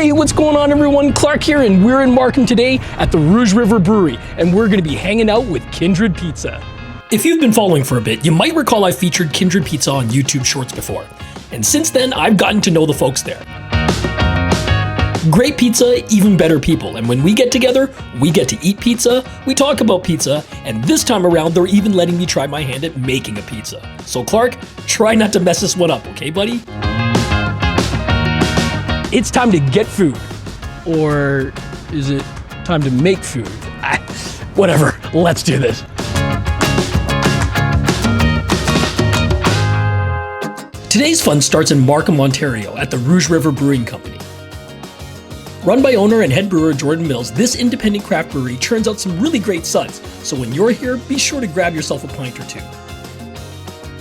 Hey, what's going on everyone? Clark here, and we're in Markham today at the Rouge River Brewery, and we're gonna be hanging out with Kindred Pizza. If you've been following for a bit, you might recall I featured Kindred Pizza on YouTube Shorts before. And since then, I've gotten to know the folks there. Great pizza, even better people, and when we get together, we get to eat pizza, we talk about pizza, and this time around, they're even letting me try my hand at making a pizza. So Clark, try not to mess this one up, okay buddy? It's time to get food. Or is it time to make food? Whatever, let's do this. Today's fun starts in Markham, Ontario at the Rouge River Brewing Company. Run by owner and head brewer Jordan Mills, this independent craft brewery churns out some really great suds, so when you're here, be sure to grab yourself a pint or two.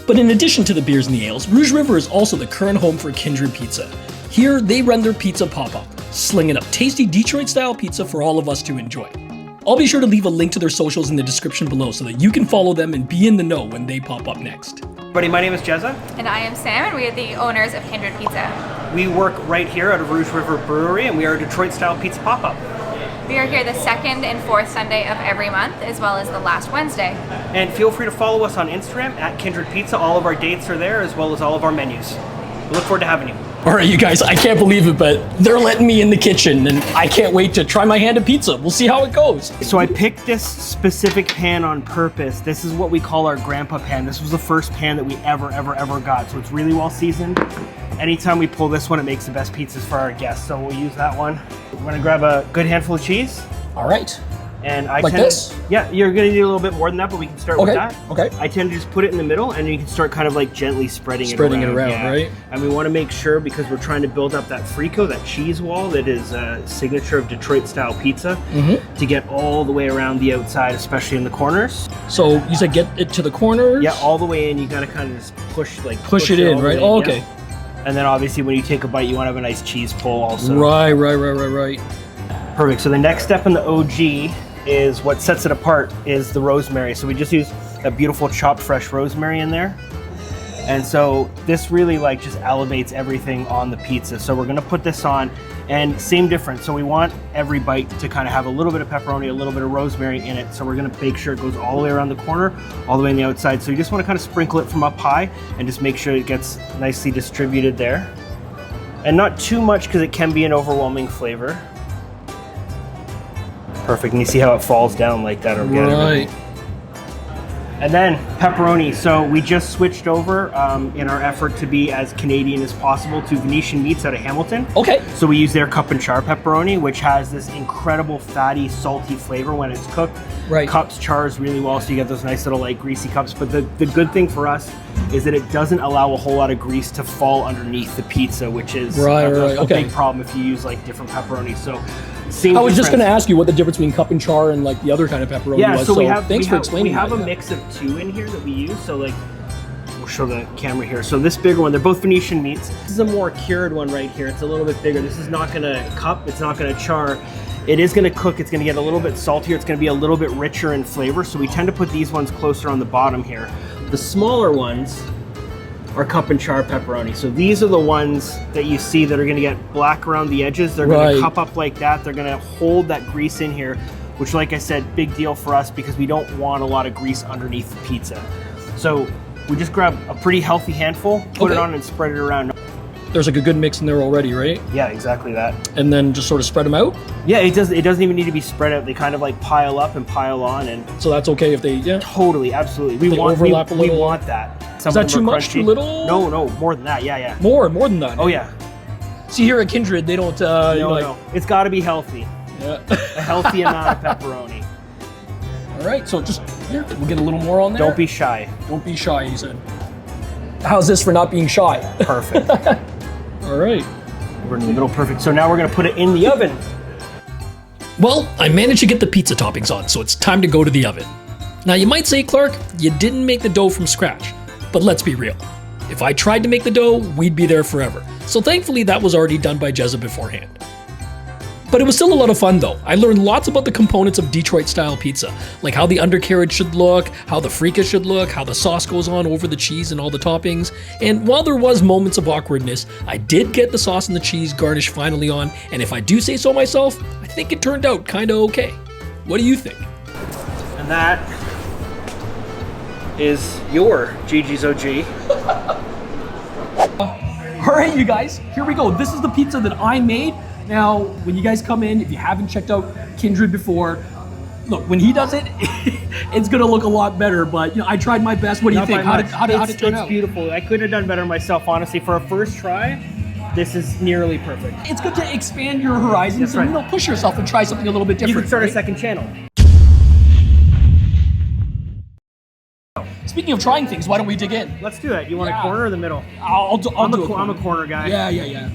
But in addition to the beers and the ales, Rouge River is also the current home for Kindred Pizza. Here, they run their pizza pop-up, slinging up tasty Detroit Style pizza for all of us to enjoy. I'll be sure to leave a link to their socials in the description below so that you can follow them and be in the know when they pop up next. Buddy, my name is Jezza. And I am Sam, and we are the owners of Kindred Pizza. We work right here at Rouge River Brewery, and we are a Detroit Style Pizza pop-up. We are here the second and fourth Sunday of every month, as well as the last Wednesday. And feel free to follow us on Instagram at Kindred Pizza. All of our dates are there, as well as all of our menus. We look forward to having you. All right, you guys, I can't believe it, but they're letting me in the kitchen, and I can't wait to try my hand at pizza. We'll see how it goes. So I picked this specific pan on purpose. This is what we call our grandpa pan. This was the first pan that we ever got. So it's really well seasoned. Anytime we pull this one, it makes the best pizzas for our guests. So we'll use that one. We're gonna grab a good handful of cheese. All right. And I like tend, this? Yeah, you're gonna need a little bit more than that, but we can start with that. Okay. I tend to just put it in the middle, and you can start kind of like gently spreading it around. Yeah. Right? And we want to make sure, because we're trying to build up that frico, that cheese wall that is a signature of Detroit Style Pizza, to get all the way around the outside, especially in the corners. So you said get it to the corners? Yeah, all the way in. You gotta kind of just push it in, right? Oh, okay. Yeah. And then obviously when you take a bite, you want to have a nice cheese pull also. Right. Perfect. So the next step in the OG is what sets it apart is the rosemary. So we just use a beautiful chopped fresh rosemary in there. And so this really like just elevates everything on the pizza. So we're gonna put this on, and same difference. So we want every bite to kind of have a little bit of pepperoni, a little bit of rosemary in it. So we're gonna make sure it goes all the way around the corner, all the way on the outside. So you just wanna kind of sprinkle it from up high and just make sure it gets nicely distributed there. And not too much, because it can be an overwhelming flavor. Perfect, and you see how it falls down like that organically. Right. And then pepperoni. So we just switched over in our effort to be as Canadian as possible to Venetian Meats out of Hamilton. Okay. So we use their cup and char pepperoni, which has this incredible fatty, salty flavor when it's cooked. Right. Cups chars really well, so you get those nice little like greasy cups. But the good thing for us is that it doesn't allow a whole lot of grease to fall underneath the pizza, which is a big problem if you use like different pepperoni. So I was just going to ask you what the difference between cup and char and like the other kind of pepperoni was. So thanks for explaining. We have a mix of two in here that we use. So like, we'll show the camera here. So this bigger one, they're both Venetian Meats. This is a more cured one right here. It's a little bit bigger. This is not going to cup. It's not going to char. It is going to cook. It's going to get a little bit saltier. It's going to be a little bit richer in flavor. So we tend to put these ones closer on the bottom here. The smaller ones are cup and char pepperoni. So these are the ones that you see that are going to get black around the edges. They're going to cup up like that. They're going to hold that grease in here, which, like I said, big deal for us because we don't want a lot of grease underneath the pizza. So we just grab a pretty healthy handful, put it on, and spread it around. There's like a good mix in there already, right? Yeah, exactly that. And then just sort of spread them out? Yeah, it doesn't even need to be spread out. They kind of like pile up and pile on, and so that's okay if they totally, absolutely. We want that. Is that too much, too little? No, more than that. Yeah. More than that. Oh yeah. See, here at Kindred, they don't. No. It's got to be healthy. Yeah. A healthy amount of pepperoni. All right, so just here, we'll get a little more on there. Don't be shy. Don't be shy, he said. How's this for not being shy? Perfect. All right. We're in the middle, perfect. So now we're gonna put it in the oven. Well, I managed to get the pizza toppings on, so it's time to go to the oven. Now you might say, Clark, you didn't make the dough from scratch, but let's be real. If I tried to make the dough, we'd be there forever. So thankfully that was already done by Jezza beforehand. But it was still a lot of fun though. I learned lots about the components of Detroit style pizza, like how the undercarriage should look, how the freaka should look, how the sauce goes on over the cheese and all the toppings. And while there was moments of awkwardness, I did get the sauce and the cheese garnish finally on, and if I do say so myself, I think it turned out kinda okay. What do you think? And that is your Gigi's OG. All right, you guys, here we go. This is the pizza that I made. Now, when you guys come in, if you haven't checked out Kindred before, look, when he does it, it's gonna look a lot better, but you know, I tried my best. What do you think? How did it turn out? It's beautiful. I couldn't have done better myself, honestly. For a first try, this is nearly perfect. It's good to expand your horizons That's right. and you know, push yourself and try something a little bit different. You could start right? a second channel. Speaking of trying things, why don't we dig in? Let's do it. You want Yeah. a corner or the middle? I'll do I'm a corner. a corner guy. Yeah.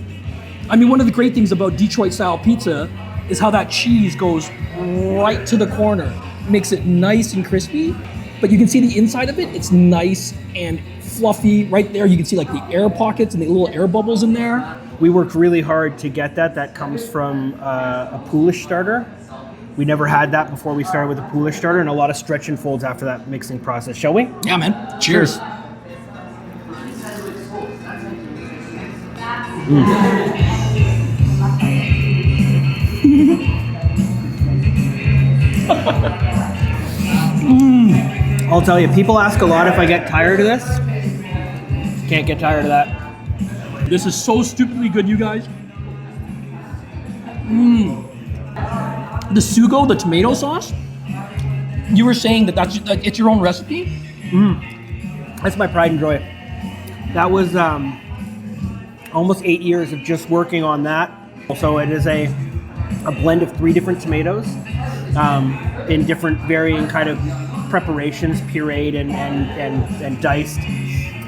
I mean, one of the great things about Detroit style pizza is how that cheese goes right to the corner. Makes it nice and crispy, but you can see the inside of it. It's nice and fluffy. Right there, you can see like the air pockets and the little air bubbles in there. We worked really hard to get that. That comes from a poolish starter. We never had that before we started with a poolish starter, and a lot of stretch and folds after that mixing process. Shall we? Yeah, man. Cheers. I'll tell you, people ask a lot if I get tired of this. Can't get tired of that. This is so stupidly good, you guys. The sugo, the tomato sauce. You were saying that it's your own recipe? That's my pride and joy. That was almost 8 years of just working on that. So it is a blend of 3 different tomatoes in different varying kind of preparations, pureed and diced,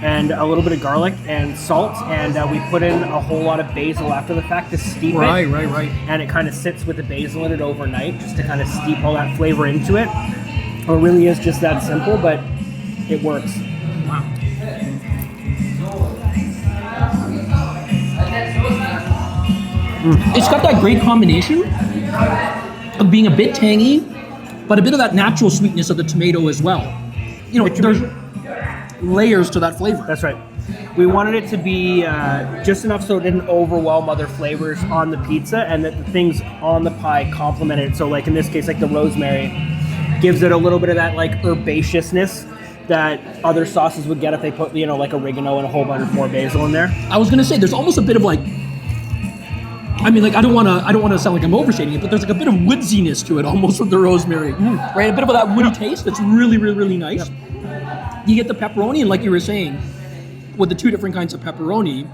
and a little bit of garlic and salt, and we put in a whole lot of basil after the fact to steep it. Right. And it kind of sits with the basil in it overnight just to kind of steep all that flavor into it. It really is just that simple, but it works. Wow. It's got that great combination of being a bit tangy, but a bit of that natural sweetness of the tomato as well. You know, there's layers to that flavor. That's right. We wanted it to be just enough so it didn't overwhelm other flavors on the pizza, and that the things on the pie complemented it. So like in this case, like the rosemary gives it a little bit of that like herbaceousness that other sauces would get if they put, you know, like oregano and a whole bunch more basil in there. I was gonna say there's almost a bit of like, I mean, like I don't want to sound like I'm overstating it, but there's like a bit of woodsiness to it almost with the rosemary, right? A bit of that woody taste that's really nice. Yep. You get the pepperoni, and like you were saying, with the 2 different kinds of pepperoni,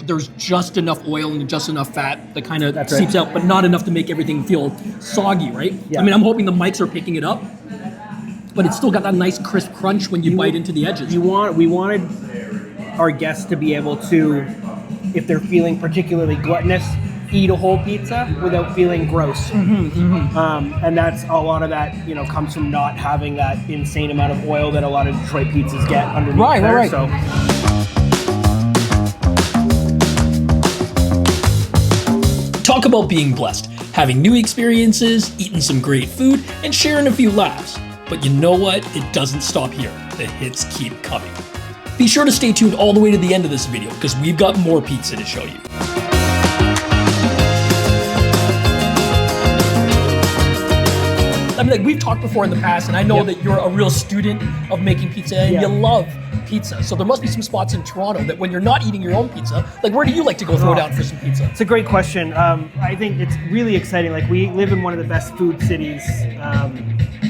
there's just enough oil and just enough fat that kind of seeps out, but not enough to make everything feel soggy, right? Yeah. I mean, I'm hoping the mics are picking it up, but it's still got that nice crisp crunch when you bite into the edges. We wanted our guests to be able to, if they're feeling particularly gluttonous, eat a whole pizza without feeling gross. And that's a lot of that, you know, comes from not having that insane amount of oil that a lot of Detroit pizzas get underneath there. Right. So Talk about being blessed, having new experiences, eating some great food, and sharing a few laughs. But you know what? It doesn't stop here. The hits keep coming. Be sure to stay tuned all the way to the end of this video, because we've got more pizza to show you. I mean, like we've talked before in the past, and I know that you're a real student of making pizza, and you love pizza. So there must be some spots in Toronto that when you're not eating your own pizza, like where do you like to go throw down for some pizza? it's a great question. I think it's really exciting. Like we live in one of the best food cities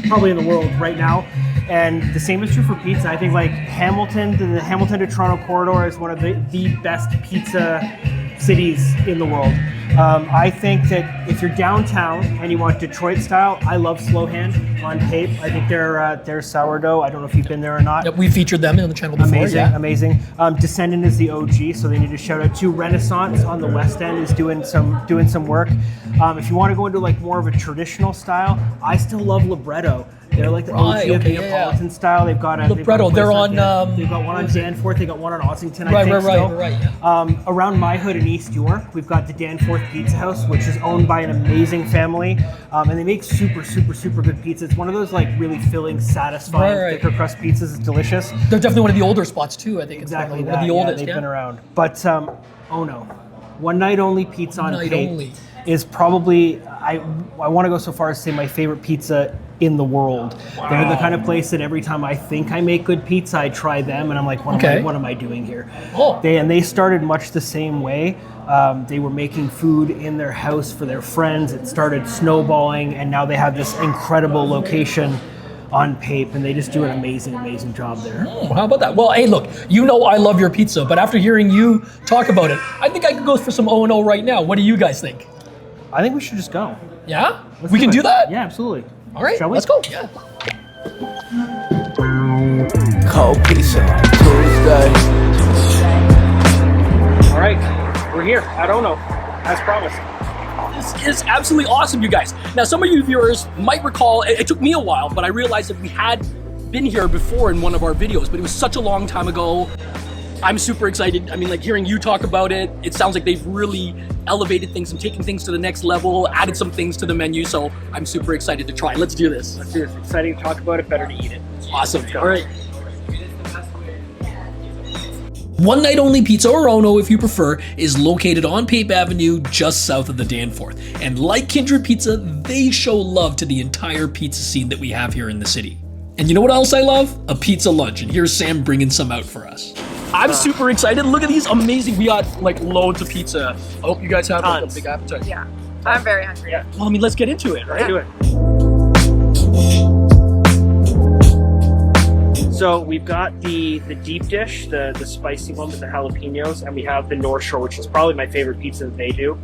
probably in the world right now. And the same is true for pizza. I think like Hamilton, the Hamilton to Toronto corridor is one of the best pizza cities in the world. I think that if you're downtown and you want Detroit style, I love Slow Hand on Cape. I think they're sourdough. I don't know if you've been there or not. Yep, we featured them on the channel before. Amazing. Descendant is the OG, so they need to shout out to Renaissance on the West End is doing some work. If you want to go into like more of a traditional style, I still love libretto. They're like the Right, OG okay, Neapolitan style. They've got a Libretto, they're on, they've got one on Danforth. They got one on Ossington. I think Right. Yeah. Around my hood in East York, we've got the Danforth Pizza House, which is owned by an amazing family, and they make super good pizza. It's one of those like really filling, satisfying, thicker crust pizzas. It's delicious. They're definitely one of the older spots too. I think Exactly it's that. one of the oldest. They've been around. But ONO, one night only pizza on Cape, is probably I want to go so far as to say my favorite pizza in the world. Wow. They're the kind of place that every time I think I make good pizza, I try them, and I'm like, what am I doing here? Oh. They started much the same way. They were making food in their house for their friends. It started snowballing, and now they have this incredible location on Pape, and they just do an amazing job there. Oh, how about that? Well, hey, look, you know I love your pizza, but after hearing you talk about it, I think I could go for some O&O right now. What do you guys think? I think we should just go. Yeah? We can do that? Yeah, absolutely. All right, shall we? Let's go. Yeah. Cold pizza Tuesday. All right, we're here at ONO, as promised. This is absolutely awesome, you guys. Now, some of you viewers might recall, it took me a while, but I realized that we had been here before in one of our videos, but it was such a long time ago. I'm super excited. I mean, like hearing you talk about it, it sounds like they've really elevated things and taken things to the next level, added some things to the menu, so I'm super excited to try. Let's do this. Let's do this. Exciting to talk about it, better to eat it. Awesome. All right. One Night Only Pizza, or ONO if you prefer, is located on Pape Avenue just south of the Danforth. And like Kindred Pizza, they show love to the entire pizza scene that we have here in the city. And you know what else I love? A pizza lunch, and here's Sam bringing some out for us. I'm super excited. Look at these amazing, we got like loads of pizza. I hope you guys have like, a big appetite. Yeah, I'm very hungry. Yeah. Well, I mean, let's get into it, right? Let's do it. So we've got the deep dish, the spicy one with the jalapenos, and we have the North Shore, which is probably my favorite pizza that they do.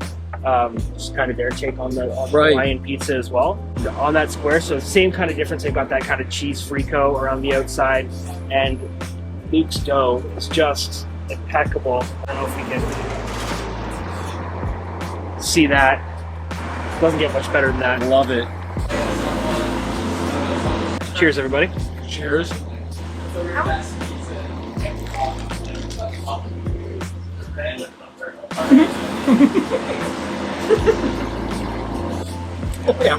Just kind of their take on the Hawaiian pizza as well. On that square, so same kind of difference. They've got that kind of cheese frico around the outside, and Luke's dough is just impeccable. I don't know if we can see that. Doesn't get much better than that. Love it. Cheers, everybody. Cheers. Oh, yeah.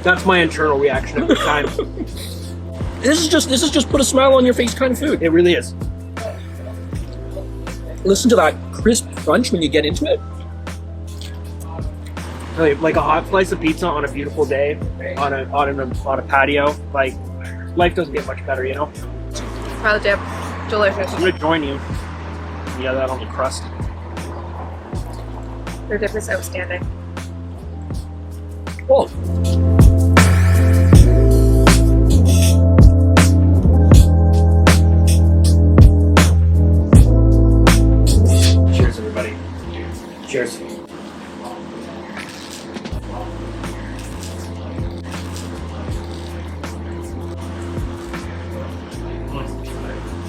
That's my internal reaction every time. This is just put a smile on your face kind of food. It really is. Listen to that crisp crunch when you get into it. Like a hot slice of pizza on a beautiful day, on a patio. Like, life doesn't get much better, you know. Try the dip. Delicious. I'm gonna join you. Yeah, that on the crust. Your dip is outstanding. Oh. Cheers, everybody. Cheers.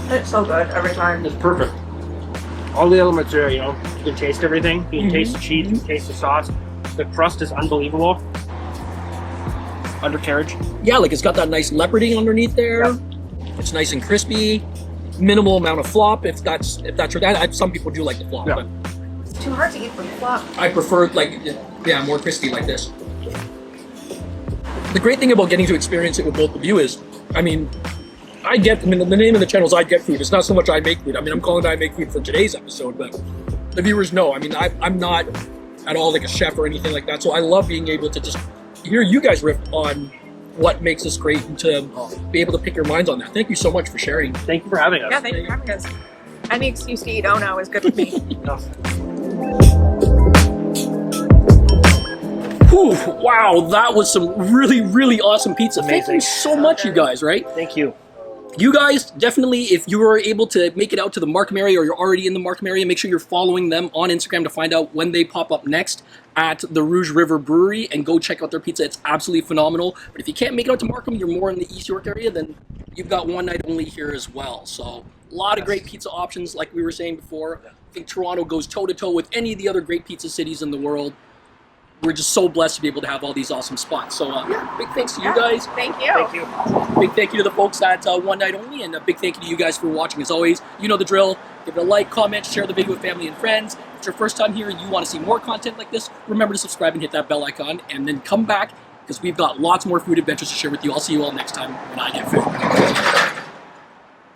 It's so good every time. It's perfect. All the elements are, you know, you can taste everything. You can taste the cheese, you can taste the sauce. The crust is unbelievable. Undercarriage. Yeah, like it's got that nice leoparding underneath there. Yeah. It's nice and crispy. Minimal amount of flop. If that's your some people do like the flop. Yeah. But It's too hard to eat from the flop. I prefer more crispy like this. The great thing about getting to experience it with both of you is, I mean, the name of the channel is I Get Food. It's not so much I Make Food. I mean, I'm calling it I Make Food for today's episode, but the viewers know. I mean, I'm not at all like a chef or anything like that, so I love being able to just hear you guys riff on what makes us great and to be able to pick your minds on that. Thank you so much for sharing. Thank you for having us. Yeah, thank you for having us. Any excuse to eat ONO is good with me. Whew, wow, that was some really, really awesome pizza. Thank you Amazing. so much, you guys, right? Thank you. You guys, definitely, if you are able to make it out to the Markham area or you're already in the Markham area, make sure you're following them on Instagram to find out when they pop up next at the Rouge River Brewery, and go check out their pizza. It's absolutely phenomenal. But if you can't make it out to Markham, you're more in the East York area, then you've got One Night Only here as well. So a lot of great pizza options, like we were saying before. I think Toronto goes toe-to-toe with any of the other great pizza cities in the world. we're just so blessed to be able to have all these awesome spots. So yeah, big thanks to you guys. Thank you. Thank you. Big thank you to the folks at One Night Only, and a big thank you to you guys for watching as always. You know the drill. Give it a like, comment, share the video with family and friends. If it's your first time here and you want to see more content like this, remember to subscribe and hit that bell icon, and then come back because we've got lots more food adventures to share with you. I'll see you all next time when I get food.